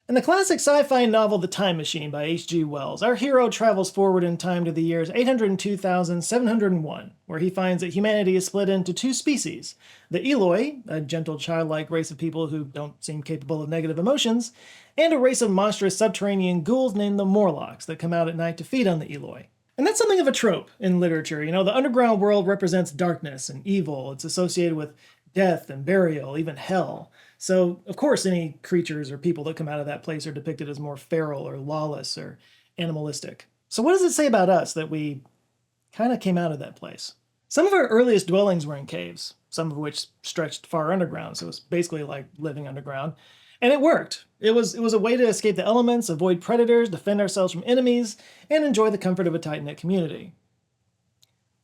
In the classic sci-fi novel The Time Machine by H.G. Wells, our hero travels forward in time to the years 802,701, where he finds that humanity is split into two species: the Eloi, a gentle childlike race of people who don't seem capable of negative emotions, and a race of monstrous subterranean ghouls named the Morlocks that come out at night to feed on the Eloi. And that's something of a trope in literature. The underground world represents darkness and evil. It's associated with death and burial, even hell. So, of course, any creatures or people that come out of that place are depicted as more feral or lawless or animalistic. So, what does it say about us that we kind of came out of that place? Some of our earliest dwellings were in caves, some of which stretched far underground, so it's basically like living underground. And it worked. It was a way to escape the elements, avoid predators, defend ourselves from enemies, and enjoy the comfort of a tight-knit community.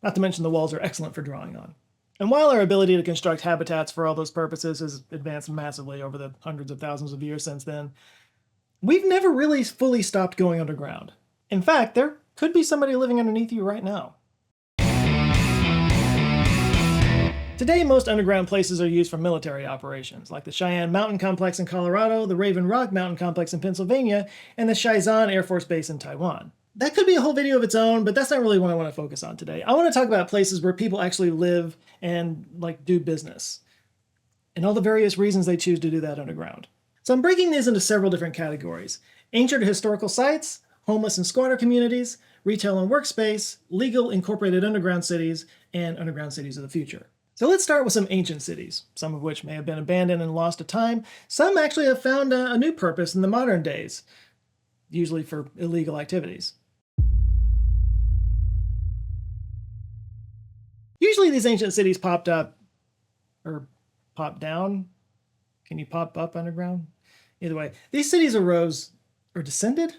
Not to mention the walls are excellent for drawing on. And while our ability to construct habitats for all those purposes has advanced massively over the hundreds of thousands of years since then, we've never really fully stopped going underground. In fact, there could be somebody living underneath you right now. Today, most underground places are used for military operations, like the Cheyenne Mountain Complex in Colorado, the Raven Rock Mountain Complex in Pennsylvania, and the Shaizan Air Force Base in Taiwan. That could be a whole video of its own, but that's not really what I want to focus on today. I want to talk about places where people actually live and do business, and all the various reasons they choose to do that underground. So I'm breaking these into several different categories: ancient historical sites, homeless and squatter communities, retail and workspace, legal incorporated underground cities, and underground cities of the future. So let's start with some ancient cities, some of which may have been abandoned and lost to time. Some actually have found a new purpose in the modern days, usually for illegal activities. Usually these ancient cities popped up, or popped down. Can you pop up underground? Either way, these cities arose, or descended?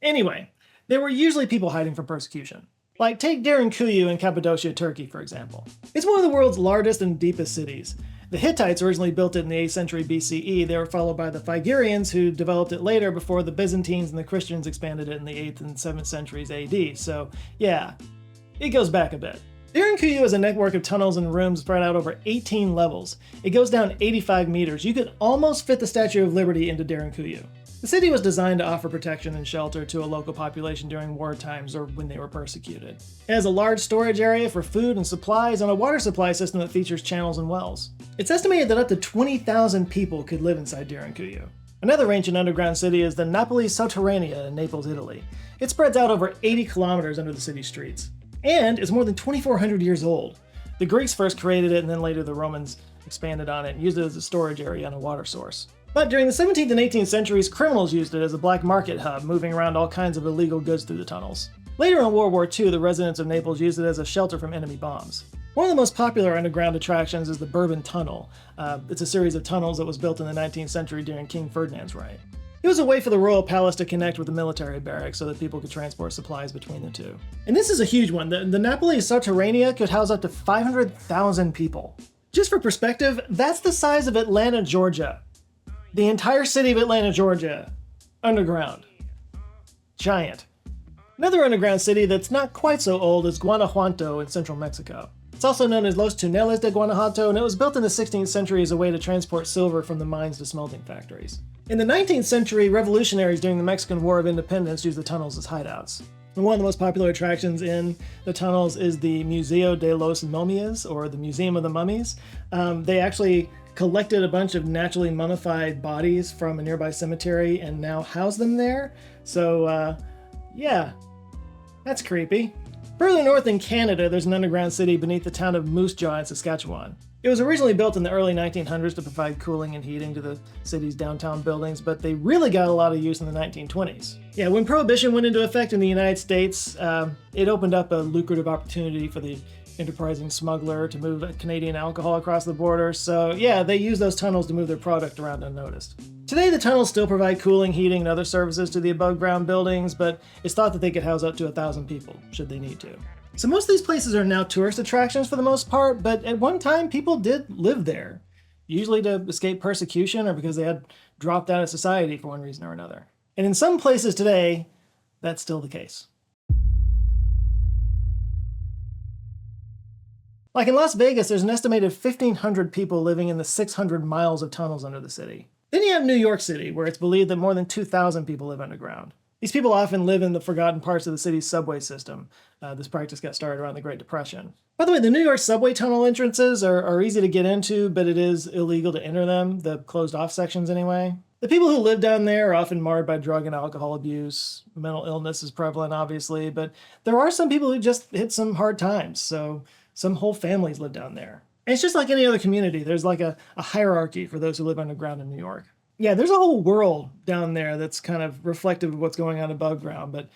Anyway, there were usually people hiding from persecution. Like, take Derinkuyu in Cappadocia, Turkey, for example. It's one of the world's largest and deepest cities. The Hittites originally built it in the 8th century BCE. They were followed by the Phrygians, who developed it later before the Byzantines and the Christians expanded it in the 8th and 7th centuries AD. So, yeah, it goes back a bit. Derinkuyu is a network of tunnels and rooms spread out over 18 levels. It goes down 85 meters. You could almost fit the Statue of Liberty into Derinkuyu. The city was designed to offer protection and shelter to a local population during war times or when they were persecuted. It has a large storage area for food and supplies and a water supply system that features channels and wells. It's estimated that up to 20,000 people could live inside Derinkuyu. Another ancient underground city is the Napoli Sotterranea in Naples, Italy. It spreads out over 80 kilometers under the city's streets, and is more than 2,400 years old. The Greeks first created it, and then later the Romans expanded on it and used it as a storage area and a water source. But during the 17th and 18th centuries, criminals used it as a black market hub, moving around all kinds of illegal goods through the tunnels. Later in World War II, the residents of Naples used it as a shelter from enemy bombs. One of the most popular underground attractions is the Bourbon Tunnel. It's a series of tunnels that was built in the 19th century during King Ferdinand's reign. It was a way for the royal palace to connect with the military barracks so that people could transport supplies between the two. And this is a huge one. The Napoli Sotterranea could house up to 500,000 people. Just for perspective, that's the size of Atlanta, Georgia. The entire city of Atlanta, Georgia, underground. Giant. Another underground city that's not quite so old is Guanajuato in central Mexico. It's also known as Los Tuneles de Guanajuato, and it was built in the 16th century as a way to transport silver from the mines to smelting factories. In the 19th century, revolutionaries during the Mexican War of Independence used the tunnels as hideouts. And one of the most popular attractions in the tunnels is the Museo de los Momias, or the Museum of the Mummies. They actually collected a bunch of naturally mummified bodies from a nearby cemetery and now house them there. So, yeah, that's creepy. Further north in Canada, there's an underground city beneath the town of Moose Jaw in Saskatchewan. It was originally built in the early 1900s to provide cooling and heating to the city's downtown buildings, but they really got a lot of use in the 1920s. Yeah, when Prohibition went into effect in the United States, it opened up a lucrative opportunity for the enterprising smuggler to move Canadian alcohol across the border, so yeah, they used those tunnels to move their product around unnoticed. Today, the tunnels still provide cooling, heating, and other services to the above-ground buildings, but it's thought that they could house up to 1,000 people, should they need to. So most of these places are now tourist attractions for the most part, but at one time, people did live there, usually to escape persecution or because they had dropped out of society for one reason or another. And in some places today, that's still the case. Like in Las Vegas, there's an estimated 1,500 people living in the 600 miles of tunnels under the city. Then you have New York City, where it's believed that more than 2,000 people live underground. These people often live in the forgotten parts of the city's subway system. This practice got started around the Great Depression. By the way, the New York subway tunnel entrances are easy to get into, but it is illegal to enter them, the closed-off sections anyway. The people who live down there are often marred by drug and alcohol abuse. Mental illness is prevalent, obviously, but there are some people who just hit some hard times, so some whole families live down there. And it's just like any other community. There's like a hierarchy for those who live underground in New York. Yeah, there's a whole world down there that's kind of reflective of what's going on above ground, but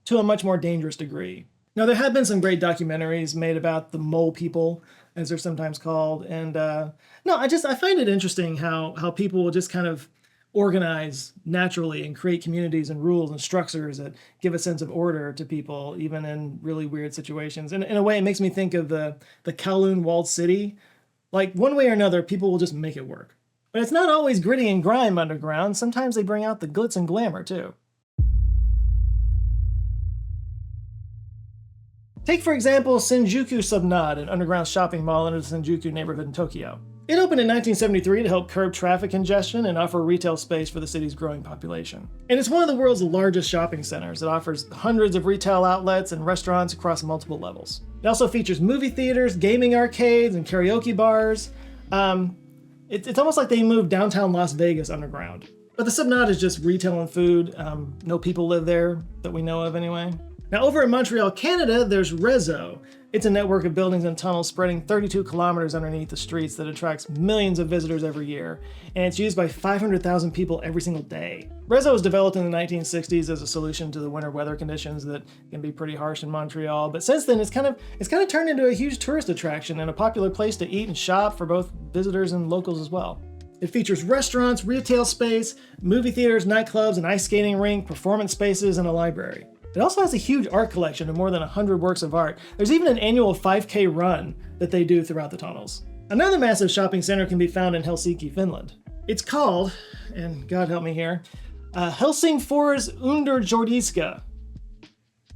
to a much more dangerous degree. Now, there have been some great documentaries made about the mole people, as they're sometimes called. And I find it interesting how people will just kind of organize naturally and create communities and rules and structures that give a sense of order to people, even in really weird situations. And in a way, it makes me think of the Kowloon walled city. Like, one way or another, people will just make it work. But it's not always gritty and grime underground. Sometimes they bring out the glitz and glamour, too. Take, for example, Shinjuku Subnod, an underground shopping mall in the Shinjuku neighborhood in Tokyo. It opened in 1973 to help curb traffic congestion and offer retail space for the city's growing population. And it's one of the world's largest shopping centers. It offers hundreds of retail outlets and restaurants across multiple levels. It also features movie theaters, gaming arcades, and karaoke bars. It's almost like they moved downtown Las Vegas underground. But the Subnod is just retail and food. No people live there that we know of anyway. Now, over in Montreal, Canada, there's Réseau. It's a network of buildings and tunnels spreading 32 kilometers underneath the streets that attracts millions of visitors every year, and it's used by 500,000 people every single day. Réseau was developed in the 1960s as a solution to the winter weather conditions that can be pretty harsh in Montreal, but since then it's kind of turned into a huge tourist attraction and a popular place to eat and shop for both visitors and locals as well. It features restaurants, retail space, movie theaters, nightclubs, an ice skating rink, performance spaces, and a library. It also has a huge art collection of more than 100 works of art. There's even an annual 5K run that they do throughout the tunnels. Another massive shopping center can be found in Helsinki, Finland. It's called, and God help me here, Helsingfors Underjordiska.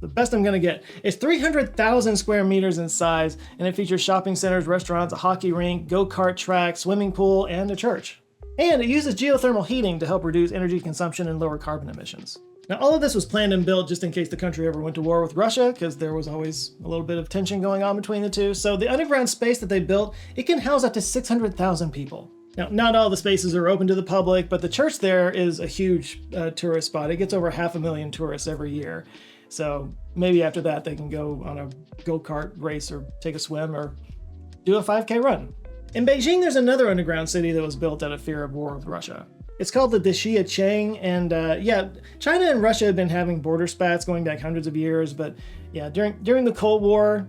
The best I'm gonna get. It's 300,000 square meters in size, and it features shopping centers, restaurants, a hockey rink, go-kart track, swimming pool, and a church. And it uses geothermal heating to help reduce energy consumption and lower carbon emissions. Now, all of this was planned and built just in case the country ever went to war with Russia, because there was always a little bit of tension going on between the two. So the underground space that they built, it can house up to 600,000 people. Now, not all the spaces are open to the public, but the church there is a huge tourist spot. It gets over 500,000 tourists every year. So maybe after that, they can go on a go-kart race or take a swim or do a 5K run. In Beijing, there's another underground city that was built out of fear of war with Russia. It's called the Daxia-Cheng, and China and Russia have been having border spats going back hundreds of years, but during the Cold War,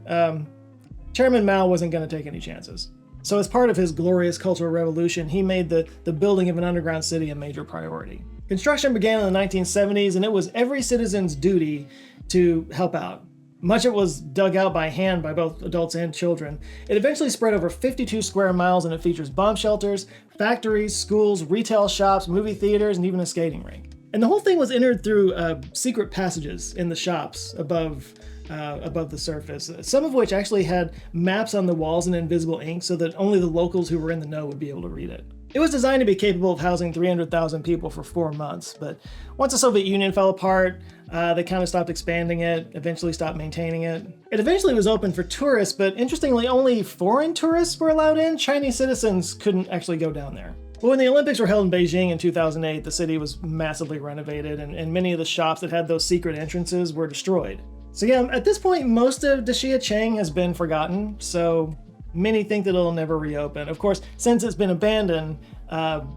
Chairman Mao wasn't going to take any chances. So as part of his glorious Cultural Revolution, he made the building of an underground city a major priority. Construction began in the 1970s, and it was every citizen's duty to help out. Much of it was dug out by hand by both adults and children. It eventually spread over 52 square miles, and it features bomb shelters, factories, schools, retail shops, movie theaters, and even a skating rink. And the whole thing was entered through secret passages in the shops above the surface, some of which actually had maps on the walls in invisible ink so that only the locals who were in the know would be able to read it. It was designed to be capable of housing 300,000 people for 4 months, but once the Soviet Union fell apart, they kind of stopped expanding it, eventually stopped maintaining it. It eventually was open for tourists, but interestingly, only foreign tourists were allowed in. Chinese citizens couldn't actually go down there. But when the Olympics were held in Beijing in 2008, the city was massively renovated, and many of the shops that had those secret entrances were destroyed. So yeah, at this point, most of Daxia-Cheng has been forgotten, so many think that it'll never reopen. Of course, since it's been abandoned,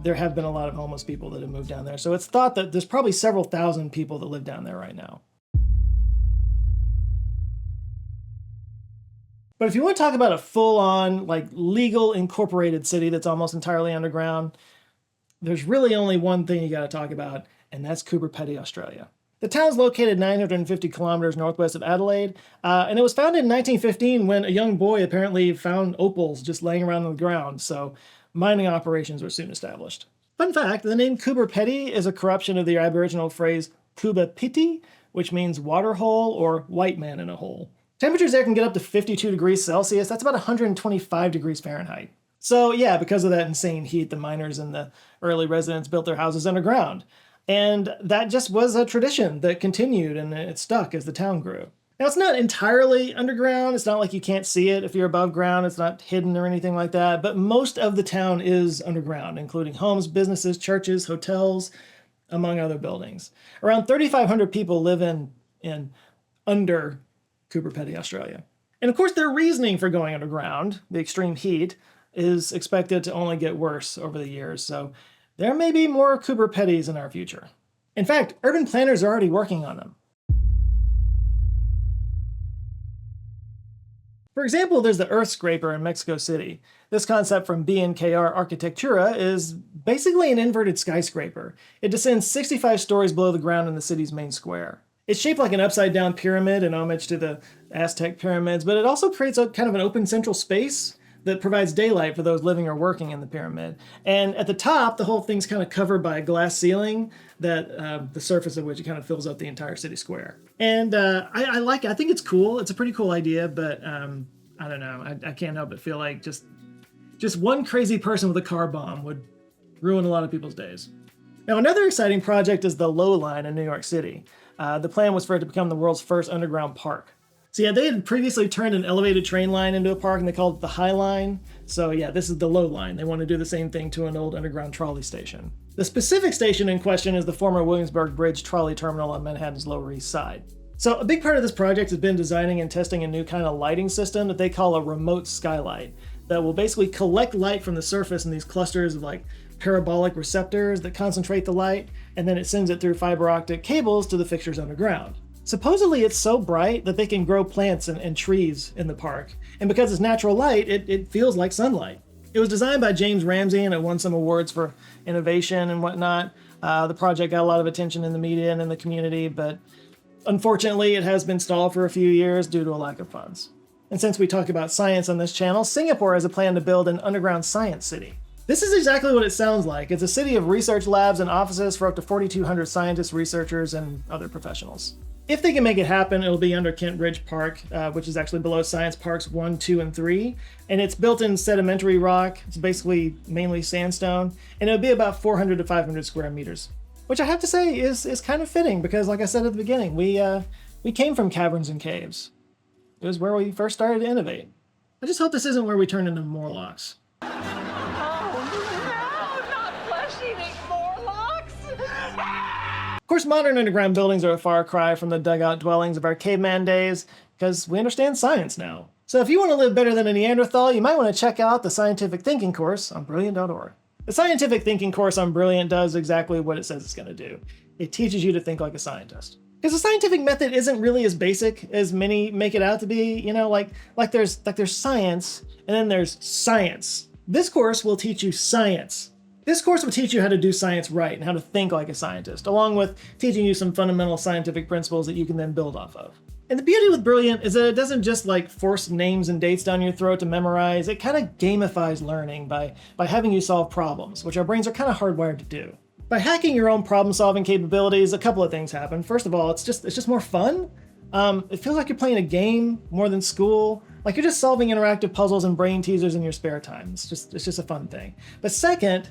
there have been a lot of homeless people that have moved down there. So it's thought that there's probably several thousand people that live down there right now. But if you want to talk about a full-on, legal incorporated city that's almost entirely underground, there's really only one thing you got to talk about, and that's Coober Pedy, Australia. The town's located 950 kilometers northwest of Adelaide, and it was founded in 1915 when a young boy apparently found opals just laying around on the ground, so mining operations were soon established. Fun fact, the name Coober Pedy is a corruption of the Aboriginal phrase Kuba Piti, which means water hole or white man in a hole. Temperatures there can get up to 52 degrees Celsius, that's about 125 degrees Fahrenheit. So yeah, because of that insane heat, the miners and the early residents built their houses underground. And that just was a tradition that continued and it stuck as the town grew. Now, it's not entirely underground. It's not like you can't see it if you're above ground. It's not hidden or anything like that. But most of the town is underground, including homes, businesses, churches, hotels, among other buildings. Around 3,500 people live in under Coober Pedy, Australia. And of course, their reasoning for going underground, the extreme heat, is expected to only get worse over the years. So there may be more Coober Pedys in our future. In fact, urban planners are already working on them. For example, there's the Earth Scraper in Mexico City. This concept from BNKR Arquitectura is basically an inverted skyscraper. It descends 65 stories below the ground in the city's main square. It's shaped like an upside-down pyramid in homage to the Aztec pyramids, but it also creates a kind of an open central space that provides daylight for those living or working in the pyramid. And at the top, the whole thing's kind of covered by a glass ceiling that the surface of which it kind of fills up the entire city square. And I like it. I think it's cool. It's a pretty cool idea, but I don't know. I can't help but feel like just one crazy person with a car bomb would ruin a lot of people's days. Now, another exciting project is the Low Line in New York City. The plan was for it to become the world's first underground park. So yeah, they had previously turned an elevated train line into a park and they called it the High Line. So yeah, this is the Low Line. They want to do the same thing to an old underground trolley station. The specific station in question is the former Williamsburg Bridge trolley terminal on Manhattan's Lower East Side. So a big part of this project has been designing and testing a new kind of lighting system that they call a remote skylight that will basically collect light from the surface in these clusters of like parabolic receptors that concentrate the light, and then it sends it through fiber optic cables to the fixtures underground. Supposedly it's so bright that they can grow plants and trees in the park, and because it's natural light, it feels like sunlight. It was designed by James Ramsey and it won some awards for innovation and whatnot. The project got a lot of attention in the media and in the community, but unfortunately it has been stalled for a few years due to a lack of funds. And since we talk about science on this channel, Singapore has a plan to build an underground science city. This is exactly what it sounds like. It's a city of research labs and offices for up to 4,200 scientists, researchers, and other professionals. If they can make it happen, it'll be under Kent Ridge Park, which is actually below Science Parks 1, 2, and 3. And it's built in sedimentary rock. It's basically mainly sandstone. And it'll be about 400 to 500 square meters. Which I have to say is kind of fitting because, like I said at the beginning, we came from caverns and caves. It was where we first started to innovate. I just hope this isn't where we turn into Morlocks. Of course, modern underground buildings are a far cry from the dugout dwellings of our caveman days, because we understand science now. So if you want to live better than a Neanderthal, you might want to check out the Scientific Thinking course on Brilliant.org. The Scientific Thinking course on Brilliant does exactly what it says it's going to do. It teaches you to think like a scientist. Because the scientific method isn't really as basic as many make it out to be, like there's science, and then there's science. This course will teach you science. This course will teach you how to do science right and how to think like a scientist, along with teaching you some fundamental scientific principles that you can then build off of. And the beauty with Brilliant is that it doesn't just force names and dates down your throat to memorize. It kind of gamifies learning by having you solve problems, which our brains are kind of hardwired to do. By hacking your own problem-solving capabilities, a couple of things happen. First of all, it's just more fun. It feels like you're playing a game more than school. Like you're just solving interactive puzzles and brain teasers in your spare time. It's just a fun thing. But second,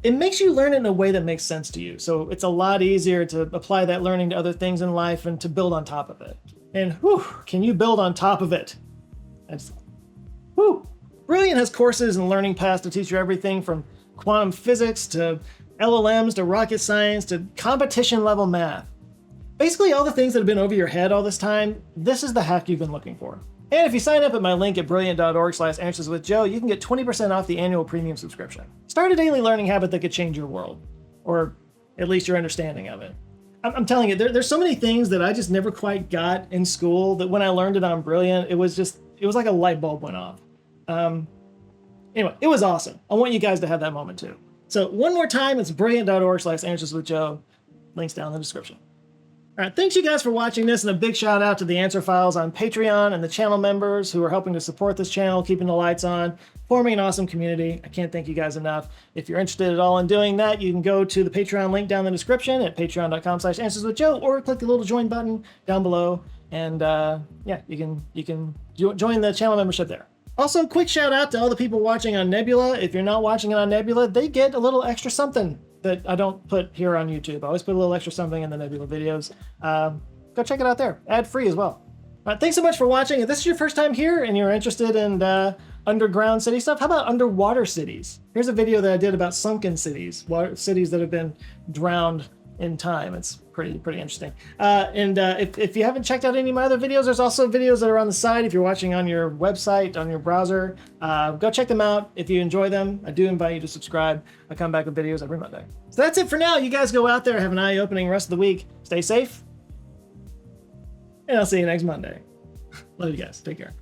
it makes you learn it in a way that makes sense to you. So it's a lot easier to apply that learning to other things in life and to build on top of it. And whew, can you build on top of it? Brilliant has courses and learning paths to teach you everything from quantum physics to LLMs to rocket science to competition level math. Basically all the things that have been over your head all this time, this is the hack you've been looking for. And if you sign up at my link at brilliant.org/answerswithjoe, you can get 20% off the annual premium subscription. Start a daily learning habit that could change your world, or at least your understanding of it. I'm telling you, there's so many things that I just never quite got in school that when I learned it on Brilliant, it was like a light bulb went off. Anyway, it was awesome. I want you guys to have that moment too. So one more time, it's brilliant.org/answerswithjoe. Links down in the description. All right, thanks you guys for watching this, and a big shout out to the Answer Files on Patreon and the channel members who are helping to support this channel, keeping the lights on, forming an awesome community. I can't thank you guys enough. If you're interested at all in doing that, you can go to the Patreon link down in the description at patreon.com/answerswithjoe, or click the little join button down below, and yeah, you can join the channel membership there. Also, quick shout out to all the people watching on Nebula. If you're not watching it on Nebula, they get a little extra something that I don't put here on YouTube. I always put a little extra something in the Nebula videos. Go check it out there. Ad free as well. All right, thanks so much for watching. If this is your first time here and you're interested in underground city stuff, how about underwater cities? Here's a video that I did about sunken cities, cities that have been drowned in time. It's pretty interesting. If you haven't checked out any of my other videos, there's also videos that are on the side. If you're watching on your website, on your browser, go check them out. If you enjoy them, I do invite you to subscribe. I come back with videos every Monday. So that's it for now. You guys go out there, have an eye-opening rest of the week. Stay safe, and I'll see you next Monday. Love you guys. Take care.